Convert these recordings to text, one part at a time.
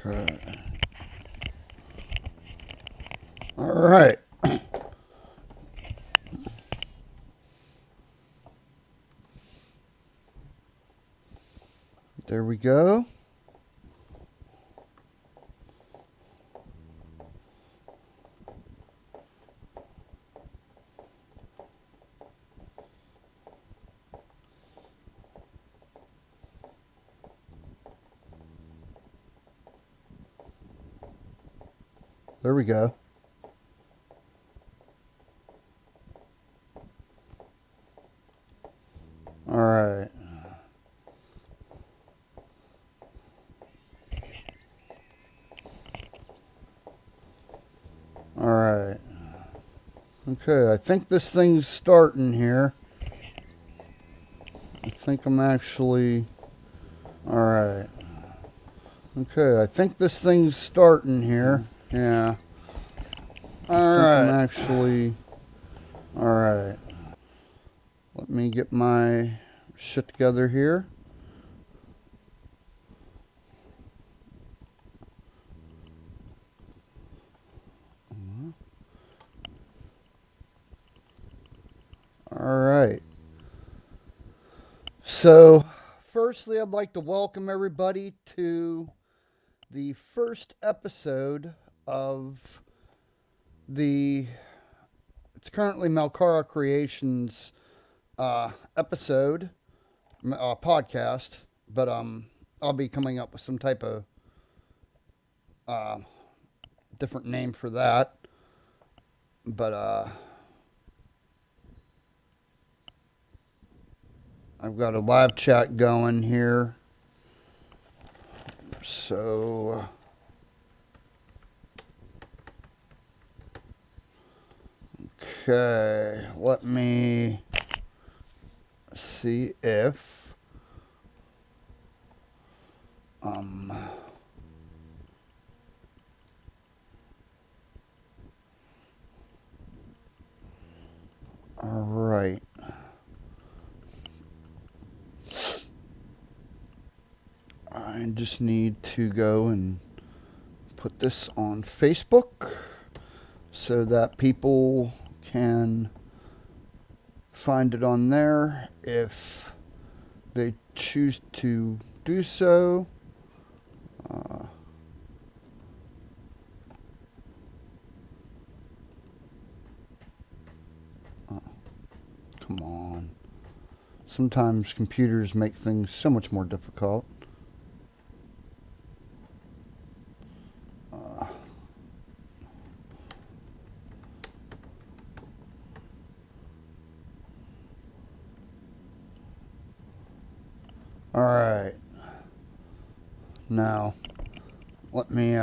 Okay. All right. There we go. There we go. All right. All right. Okay, I think this thing's starting here. I think I'm actually... All right. Okay, I think this thing's starting here. Yeah. All right. I'm actually... All right. Let me get my shit together here. All right. So, firstly, I'd like to welcome everybody to the first episode of the... It's currently Malcara Creations episode, podcast, but I'll be coming up with some type of different name for that. But I've got a live chat going here. So okay, let me see if all right. I just need to go and put this on Facebook so that people can find it on there if they choose to do so. Come on. Sometimes computers make things so much more difficult. All right. Now, let me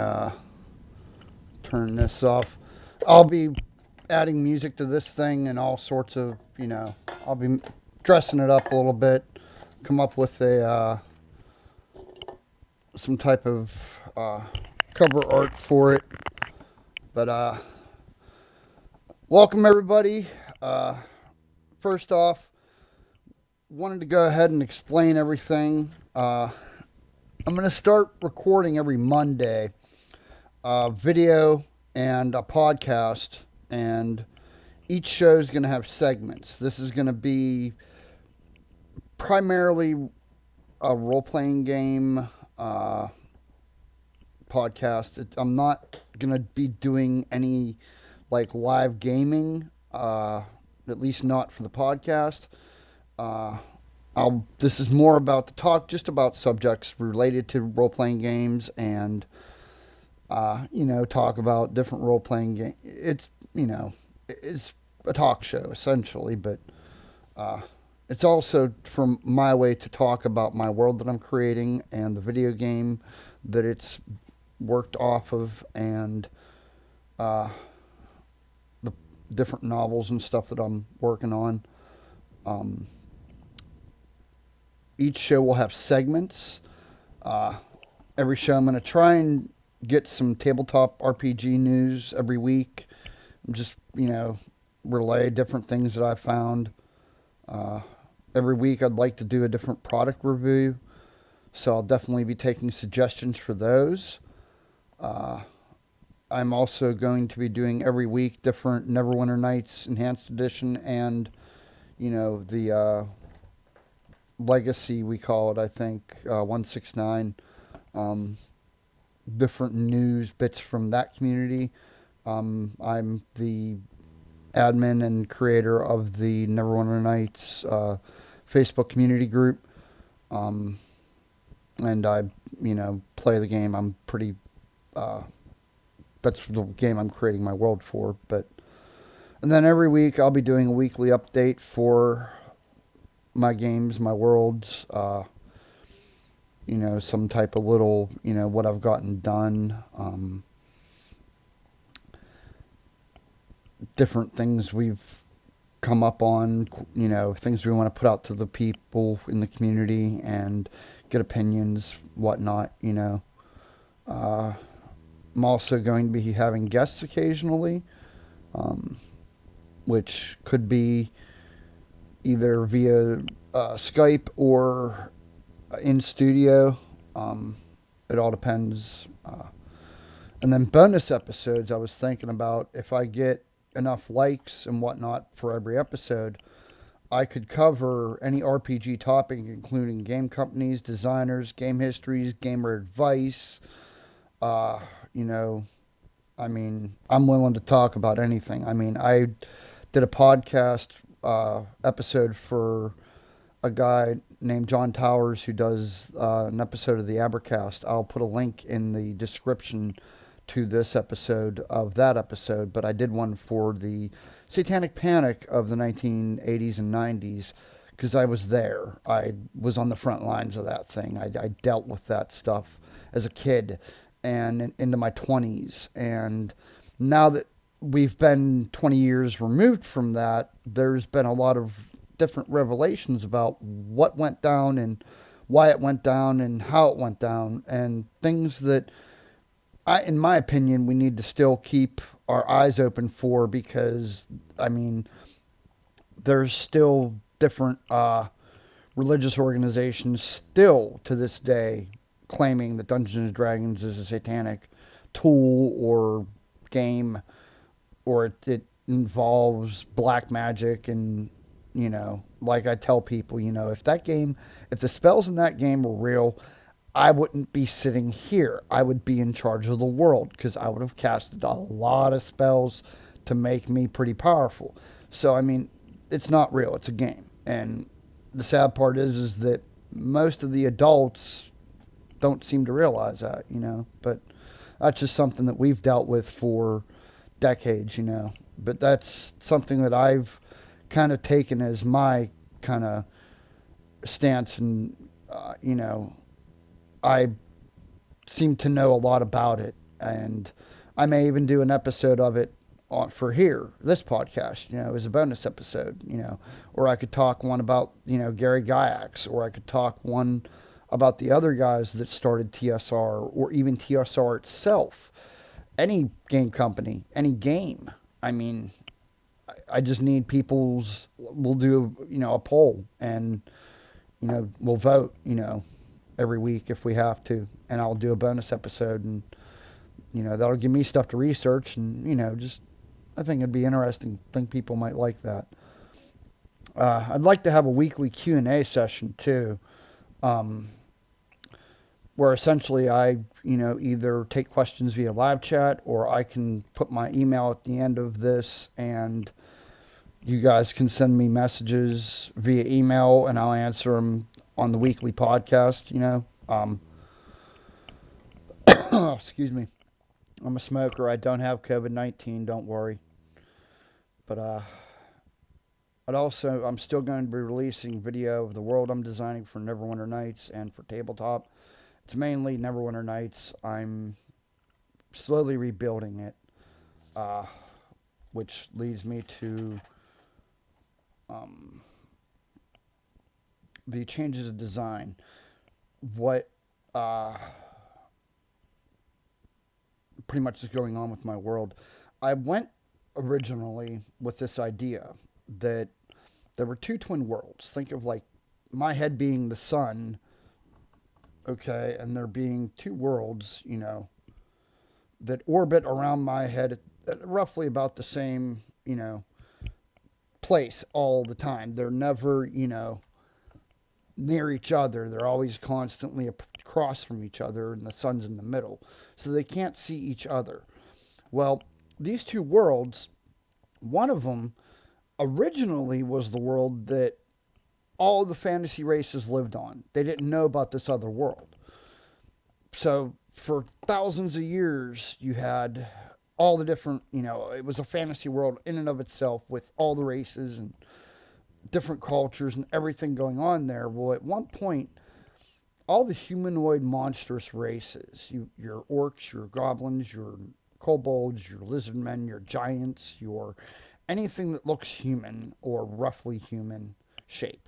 turn this off. I'll be adding music to this thing and all sorts of, I'll be dressing it up a little bit, come up with a some type of cover art for it. But welcome everybody. First off, wanted to go ahead and explain everything. I'm going to start recording every Monday, video and a podcast, and each show is going to have segments. This is going to be primarily a role-playing game podcast. I'm not going to be doing any like live gaming, at least not for the podcast. This is more about the talk, just about subjects related to role-playing games, and talk about different role-playing games. It's a talk show essentially, but it's also from my way to talk about my world that I'm creating and the video game that it's worked off of, and the different novels and stuff that I'm working on. Each show will have segments. Every show I'm going to try and get some tabletop RPG news every week. Just, relay different things that I found. Every week I'd like to do a different product review. So I'll definitely be taking suggestions for those. I'm also going to be doing every week different Neverwinter Nights Enhanced Edition and, the Legacy, we call it, I think, 169. Different news bits from that community. I'm the admin and creator of the Neverwinter Nights Facebook community group. And I, play the game. I'm pretty. That's the game I'm creating my world for. And then every week I'll be doing a weekly update for my games, my worlds. Some type of little, what I've gotten done. Different things we've come up on, things we want to put out to the people in the community and get opinions, whatnot, I'm also going to be having guests occasionally, which could be either via Skype or in studio. It all depends. And then bonus episodes, I was thinking about if I get enough likes and whatnot for every episode, I could cover any RPG topic, including game companies, designers, game histories, gamer advice. I'm willing to talk about anything. I did a podcast episode for a guy named John Towers who does an episode of the Abercast. I'll put a link in the description to this episode of that episode, but I did one for the Satanic Panic of the 1980s and 90s because I was there. I was on the front lines of that thing. I dealt with that stuff as a kid and into my 20s. And now that we've been 20 years removed from that, there's been a lot of different revelations about what went down and why it went down and how it went down, and things that in my opinion, we need to still keep our eyes open for because, there's still different religious organizations still to this day claiming that Dungeons and Dragons is a satanic tool or game, or it involves black magic. And, like I tell people, if the spells in that game were real, I wouldn't be sitting here. I would be in charge of the world because I would have casted a lot of spells to make me pretty powerful. So, it's not real. It's a game. And the sad part is that most of the adults don't seem to realize that, But that's just something that we've dealt with for decades, But that's something that I've kind of taken as my kind of stance. And, I seem to know a lot about it, and I may even do an episode of it for this podcast, as a bonus episode, or I could talk one about, Gary Gygax, or I could talk one about the other guys that started TSR, or even TSR itself, any game company, any game. I just need we'll do, a poll and, we'll vote, every week if we have to, and I'll do a bonus episode, and that'll give me stuff to research, and I think it'd be interesting. I think people might like that. I'd like to have a weekly Q&A session too, where essentially I either take questions via live chat, or I can put my email at the end of this, and you guys can send me messages via email, and I'll answer them on the weekly podcast, excuse me. I'm a smoker. I don't have COVID-19. Don't worry. But I'm still going to be releasing video of the world I'm designing for Neverwinter Nights and for Tabletop. It's mainly Neverwinter Nights. I'm slowly rebuilding it, which leads me to the changes of design. What pretty much is going on with my world. I went originally with this idea that there were two twin worlds. Think of like my head being the sun, okay, and there being two worlds, that orbit around my head at roughly about the same, place all the time. They're never, near each other. They're always constantly across from each other, and the sun's in the middle. So they can't see each other. Well, these two worlds, one of them originally was the world that all the fantasy races lived on. They didn't know about this other world. So for thousands of years, you had all the different, it was a fantasy world in and of itself with all the races and different cultures and everything going on there. Well, at one point, all the humanoid monstrous races, your orcs, your goblins, your kobolds, your lizardmen, your giants, your anything that looks human or roughly human shape,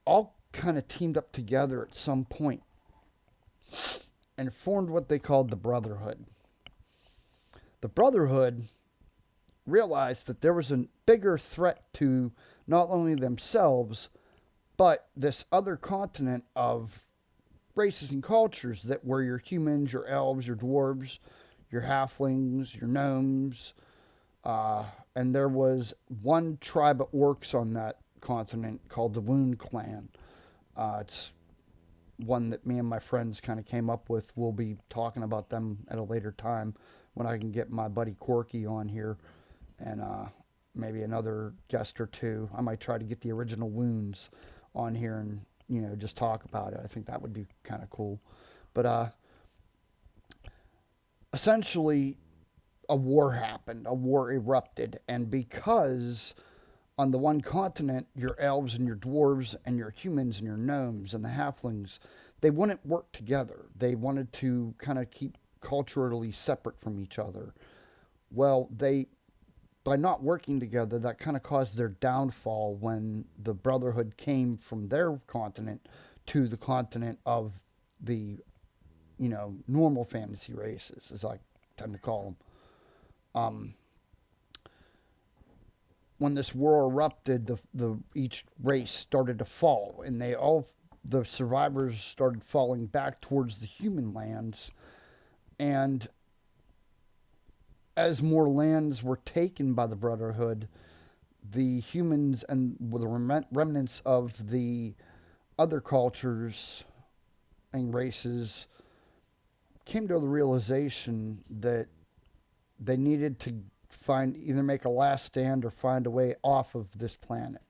all kind of teamed up together at some point and formed what they called the Brotherhood. The Brotherhood realized that there was a bigger threat to not only themselves, but this other continent of races and cultures that were your humans, your elves, your dwarves, your halflings, your gnomes, and there was one tribe of orcs on that continent called the Wound Clan. It's one that me and my friends kind of came up with. We'll be talking about them at a later time when I can get my buddy Corky on here and maybe another guest or two. I might try to get the original Wounds on here and, just talk about it. I think that would be kind of cool. But essentially, a war happened. A war erupted. And because on the one continent, your elves and your dwarves and your humans and your gnomes and the halflings, they wouldn't work together. They wanted to kind of keep culturally separate from each other. Well, by not working together, that kind of caused their downfall when the Brotherhood came from their continent to the continent of the, normal fantasy races, as I tend to call them. When this war erupted, each race started to fall, and the survivors started falling back towards the human lands, and as more lands were taken by the Brotherhood, the humans and the remnants of the other cultures and races came to the realization that they needed to either make a last stand or find a way off of this planet.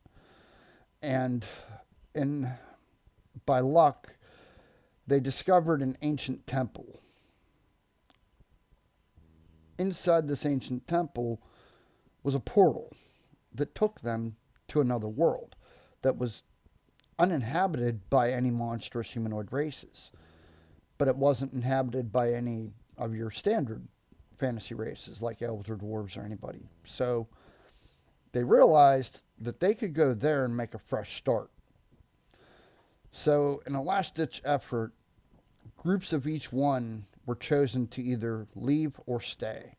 And by luck, they discovered an ancient temple. Inside this ancient temple was a portal that took them to another world that was uninhabited by any monstrous humanoid races. But it wasn't inhabited by any of your standard fantasy races like elves or dwarves or anybody. So they realized that they could go there and make a fresh start. So in a last-ditch effort, groups of each one were chosen to either leave or stay.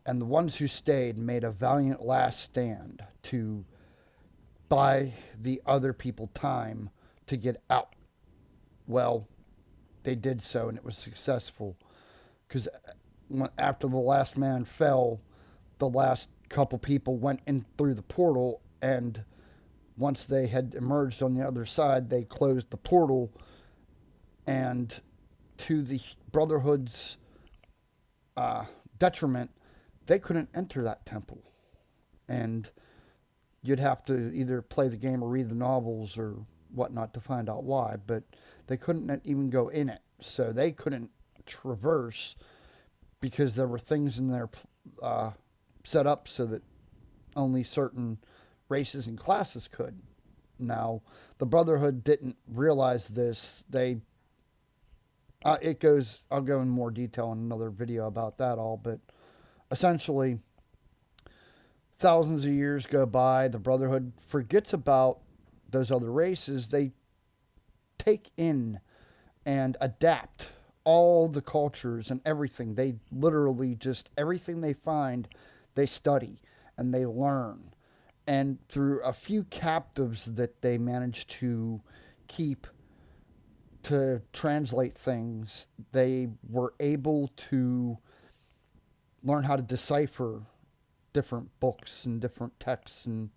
And the ones who stayed made a valiant last stand to buy the other people time to get out. Well, they did so, and it was successful. Because after the last man fell, the last couple people went in through the portal, and once they had emerged on the other side, they closed the portal, and to the Brotherhood's detriment, they couldn't enter that temple. And you'd have to either play the game or read the novels or whatnot to find out why, but they couldn't even go in it. So they couldn't traverse because there were things in there set up so that only certain races and classes could. Now, the Brotherhood didn't realize this. I'll go in more detail in another video about that all, but essentially, thousands of years go by, the Brotherhood forgets about those other races. They take in and adapt all the cultures and everything. They literally just, everything they find, they study and they learn. And through a few captives that they manage to keep to translate things. They were able to learn how to decipher different books and different texts and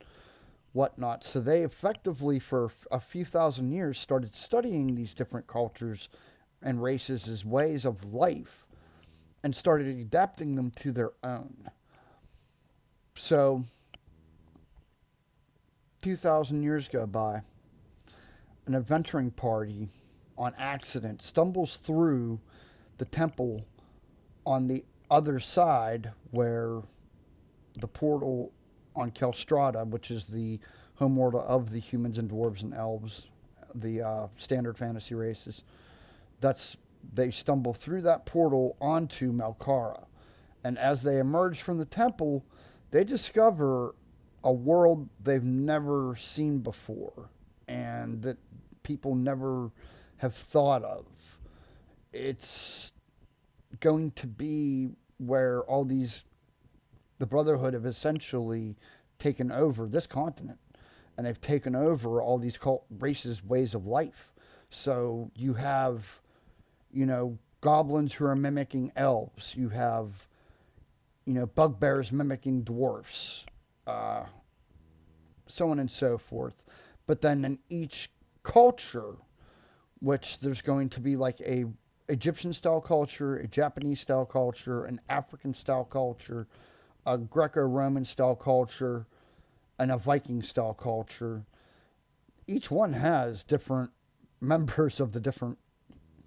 whatnot. So they effectively, for a few thousand years, started studying these different cultures and races as ways of life and started adapting them to their own. So, 2,000 years go by. An adventuring party, on accident, stumbles through the temple on the other side where the portal on Kelstrata, which is the homeworld of the humans and dwarves and elves, the standard fantasy races. They stumble through that portal onto Malkara, and as they emerge from the temple, they discover a world they've never seen before, and that people never have thought of. It's going to be where the Brotherhood have essentially taken over this continent, and they've taken over all these races' ways of life. So you have, goblins who are mimicking elves. You have, bugbears mimicking dwarfs, so on and so forth. But then in each culture, which there's going to be like a Egyptian style culture, a Japanese style culture, an African style culture, a Greco-Roman style culture, and a Viking style culture. Each one has different members of the different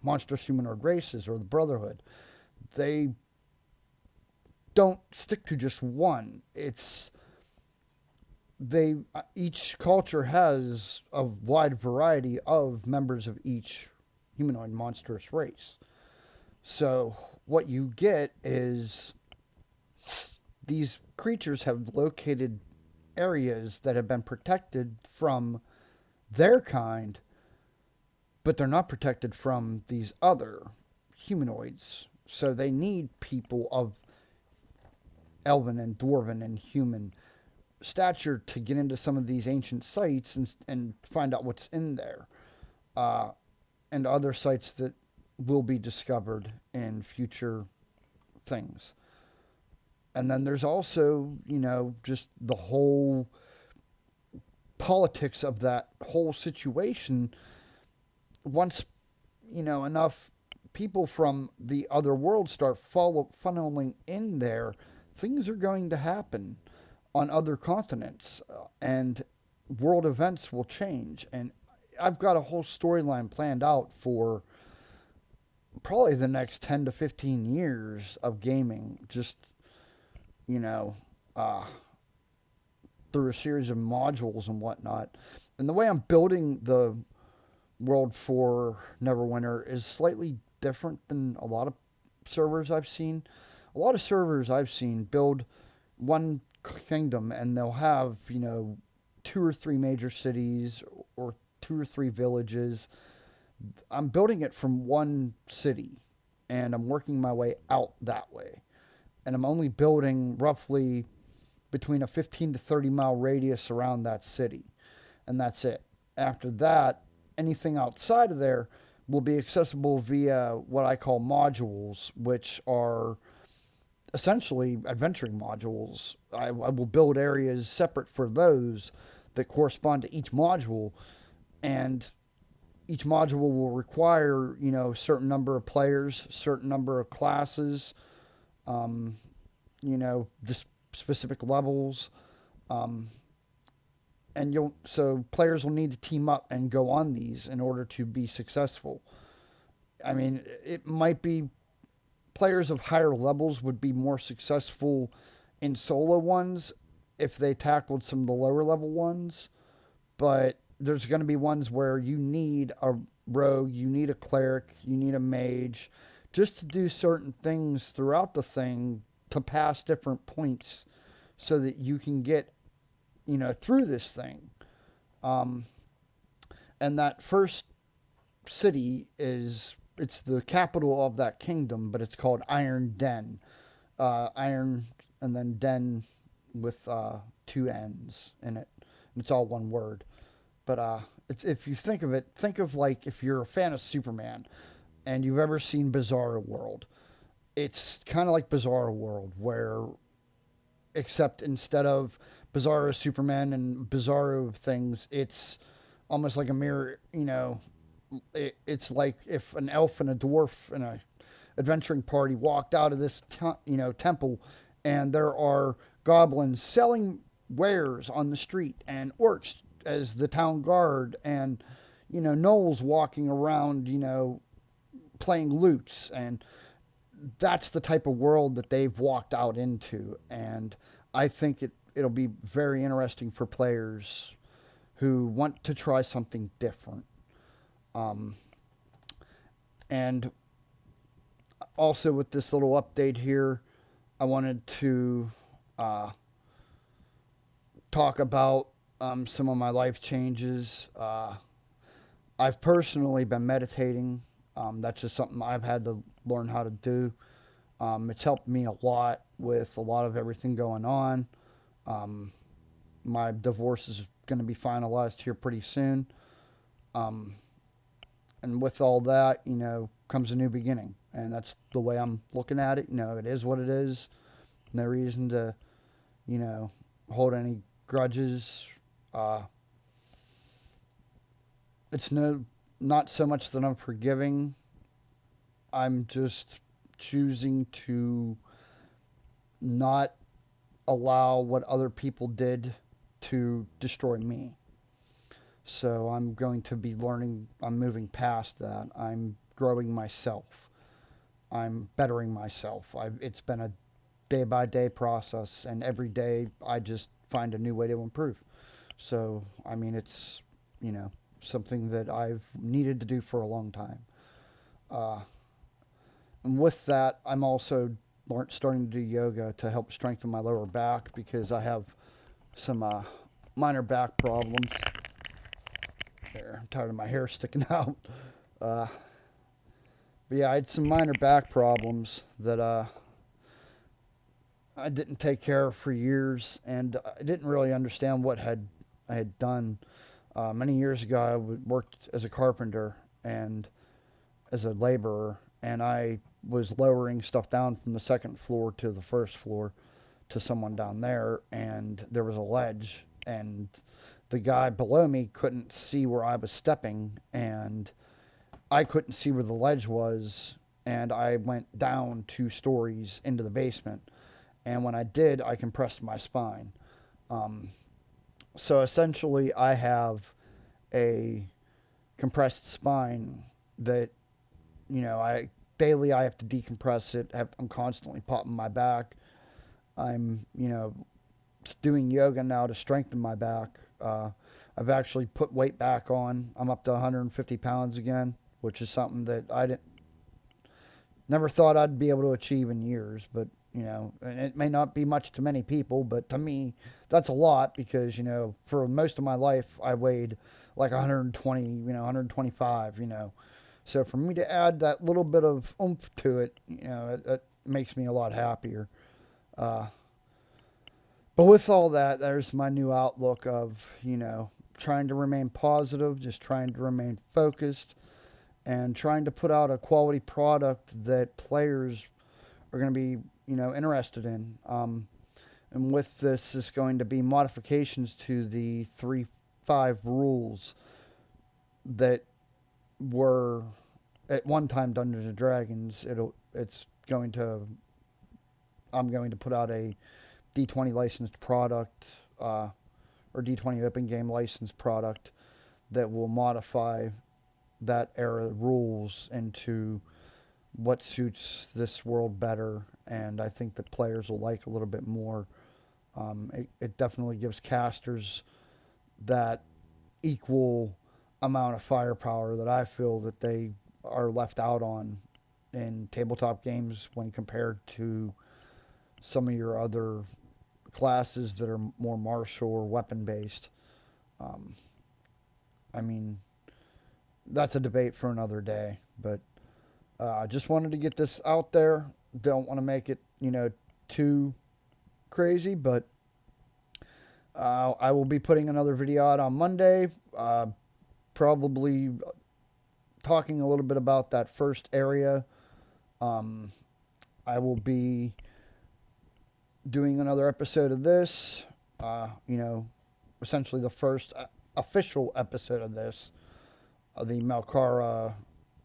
monstrous humanoid races or the Brotherhood. They don't stick to just one. Each culture has a wide variety of members of each humanoid monstrous race. So what you get is these creatures have located areas that have been protected from their kind, but they're not protected from these other humanoids. So they need people of elven and dwarven and human stature to get into some of these ancient sites and find out what's in there. And other sites that will be discovered in future things. And then there's also, just the whole politics of that whole situation. Once, enough people from the other world start funneling in there, things are going to happen on other continents, and world events will change. And I've got a whole storyline planned out for probably the next 10 to 15 years of gaming, just, through a series of modules and whatnot. And the way I'm building the world for Neverwinter is slightly different than a lot of servers I've seen. A lot of servers I've seen build one kingdom and they'll have, 2 or 3 major cities or 2 or 3 villages. I'm building it from one city and I'm working my way out that way. And I'm only building roughly between a 15 to 30 mile radius around that city. And that's it. After that, anything outside of there will be accessible via what I call modules, which are essentially adventuring modules. I will build areas separate for those that correspond to each module, and each module will require, a certain number of players, certain number of classes, just specific levels, so players will need to team up and go on these in order to be successful. I mean, it might be players of higher levels would be more successful in solo ones if they tackled some of the lower level ones, but there's going to be ones where you need a rogue, you need a cleric, you need a mage, just to do certain things throughout the thing to pass different points so that you can get, through this thing. And that first city it's the capital of that kingdom, but it's called Iron Den. Iron and then Den with 2 N's in it. And it's all one word. But it's, if you think of it, think of like if you're a fan of Superman and you've ever seen Bizarro World. It's kind of like Bizarro World, where except instead of Bizarro Superman and Bizarro things, it's almost like a mirror. It's like if an elf and a dwarf and a adventuring party walked out of this temple, and there are goblins selling wares on the street and orcs as the town guard, and gnolls walking around playing lutes, and that's the type of world that they've walked out into. And I think it'll be very interesting for players who want to try something different. And also with this little update here, I wanted to talk about some of my life changes. I've personally been meditating. That's just something I've had to learn how to do. It's helped me a lot with a lot of everything going on. My divorce is going to be finalized here pretty soon. And with all that, comes a new beginning. And that's the way I'm looking at it. It is what it is. No reason to, hold any grudges. It's not so much that I'm forgiving. I'm just choosing to not allow what other people did to destroy me. So I'm going to be learning, I'm moving past that. I'm growing myself. I'm bettering myself. It's been a day by day process, and every day I just find a new way to improve. So, it's, something that I've needed to do for a long time. And with that, I'm also starting to do yoga to help strengthen my lower back, because I have some minor back problems. There, I'm tired of my hair sticking out. But yeah, I had some minor back problems that I didn't take care of for years, and I didn't really understand what I had done. Many years ago, I worked as a carpenter and as a laborer, and I was lowering stuff down from the second floor to the first floor to someone down there, and there was a ledge, and the guy below me couldn't see where I was stepping, and I couldn't see where the ledge was, and I went down 2 stories into the basement. And when I did, I compressed my spine. So essentially, I have a compressed spine that, I have to decompress it. I'm constantly popping my back. I'm, doing yoga now to strengthen my back. I've actually put weight back on. I'm up to 150 pounds again, which is something that I never thought I'd be able to achieve in years. But, and it may not be much to many people, but to me, that's a lot, because, for most of my life, I weighed like 120, 125, So for me to add that little bit of oomph to it, it makes me a lot happier. But with all that, there's my new outlook of, trying to remain positive, just trying to remain focused, and trying to put out a quality product that players are going to be, interested in. And with this is going to be modifications to the 3.5 rules that were at one time Dungeons and Dragons. I'm going to put out a D20 licensed product, or D20 open game licensed product, that will modify that era rules into what suits this world better, and I think that players will like a little bit more. It definitely gives casters that equal amount of firepower that I feel that they are left out on in tabletop games when compared to some of your other classes that are more martial or weapon based. That's a debate for another day, but I just wanted to get this out there. Don't want to make it, too crazy, but I will be putting another video out on Monday, probably talking a little bit about that first area. I will be doing another episode of this, essentially the first official episode of this, the Malcara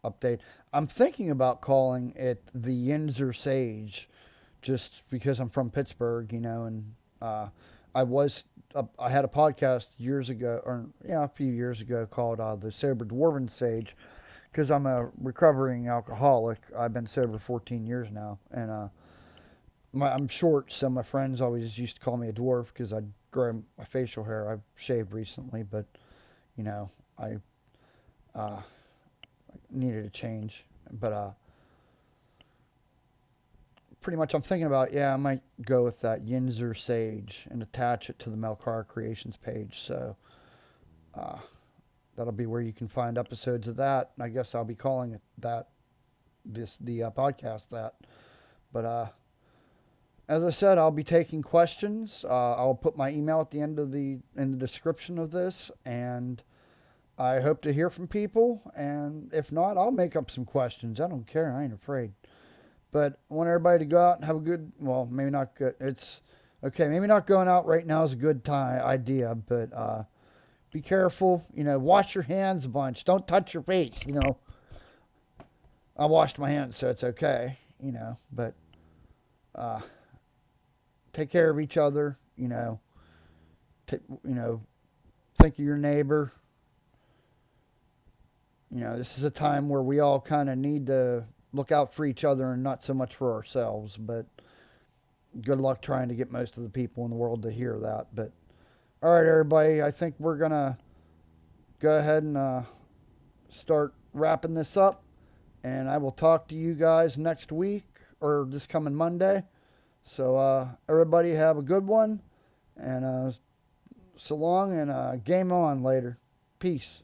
update. I'm thinking about calling it the Yinzer Sage, just because I'm from Pittsburgh, and I had a podcast years ago, or a few years ago, called the Sober Dwarven Sage, because I'm a recovering alcoholic. I've been sober 14 years now, and I'm short, so my friends always used to call me a dwarf because I grow my facial hair. I've shaved recently, but I needed a change. But pretty much, I'm thinking about, I might go with that Yinzer Sage and attach it to the Melcar Creations page. So that'll be where you can find episodes of that. I guess I'll be calling it that, the podcast that. But as I said, I'll be taking questions. I'll put my email at the end of in the description of this, and I hope to hear from people. And if not, I'll make up some questions. I don't care. I ain't afraid. But I want everybody to go out and have a good. Well, maybe not good. It's okay. Maybe not going out right now is a good idea, but be careful. Wash your hands a bunch. Don't touch your face. I washed my hands, so it's okay. But take care of each other. Think of your neighbor. This is a time where we all kind of need to look out for each other and not so much for ourselves. But good luck trying to get most of the people in the world to hear that. But all right, everybody, I think we're going to go ahead and start wrapping this up. And I will talk to you guys next week or this coming Monday. So everybody have a good one. And so long, and game on later. Peace.